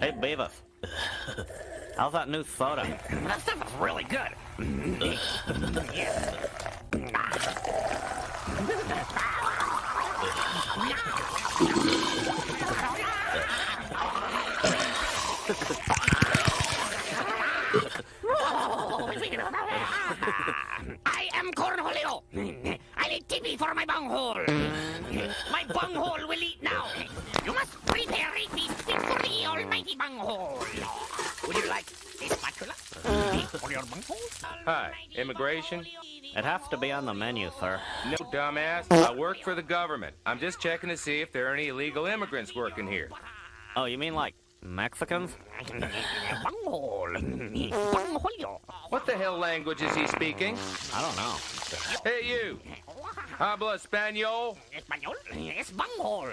Hey, Beaves. How's that new soda? That stuff is really good. I am Cornhulio. I need TP for my bunghole. My bunghole will eat now. You must prepare a feast fit for the almighty bunghole. Would you like a spatula for your bunghole? Hi, immigration? It has to be on the menu, sir. No, dumbass. I work for the government. I'm just checking to see if there are any illegal immigrants working here. Oh, you mean like Mexicans? Bunghole. Bunghulio. What the hell language is he speaking? I don't know. Hey, you! Habla Espanol? Español? Es bunghole.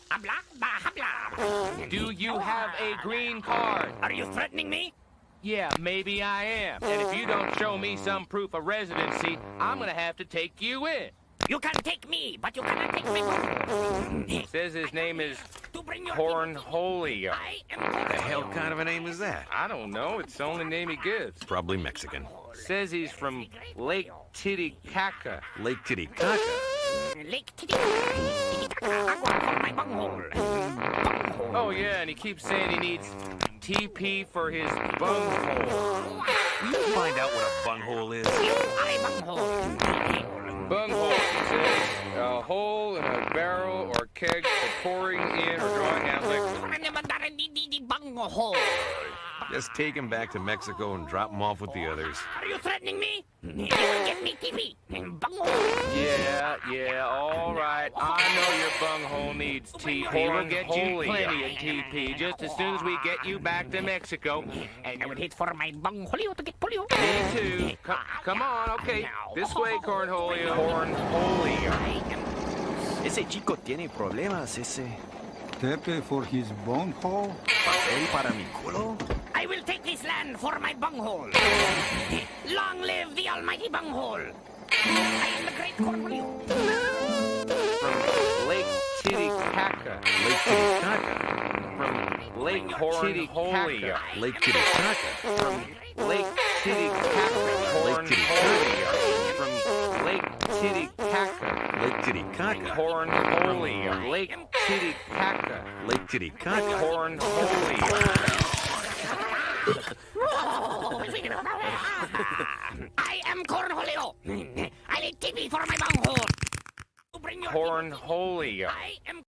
Habla, habla. Do you have a green card? Are you threatening me? Yeah, maybe I am. And if you don't show me some proof of residency, I'm gonna have to take you in. You can take me, but you cannot take my bunghole. Says his name is To bring your Cornhulio. I am What the hell Cornhulio. kind of a name is that? I don't know, it's the only name he gives. Probably Mexican. Says he's from Lake Titicaca. Lake Titicaca. Lake Titicaca. Agua for my bunghole. Bunghole. Oh yeah, and he keeps saying he needs TP for his bunghole. Will you find out what a bunghole is? You are a bunghole. Bunghole, he says, a hole in a barrel or keg for pouring in or drawing out liquid. Bunghole. Just take him back to Mexico and drop him off with the others. Are you threatening me? You will give me TP. Bunghole. Yeah, all right. I know your bunghole needs TP. We'll get you plenty of TP just as soon as we get you back to Mexico. And I will hit for my bunghole to get polio. Me too. Come on, okay. This way, Cornholio. Cornholio. Ese chico tiene problemas, ese. Tepe for his bunghole? Papel para mi culo. I will take this land for my bunghole. Long live the almighty bunghole. I am the great Cornhulio. From Lake Titicaca. Lake Titicaca. From Lake Cornholio. Lake Titicaca. From Lake Titicaca. Lake Titicaca. From Lake Titicaca. Lake Titicaca. Cornholio. Lake Titicaca. Lake Titicaca. Cornholio. I am Cornhulio. I need TP for my bunghole. To bring your Cornholio. I am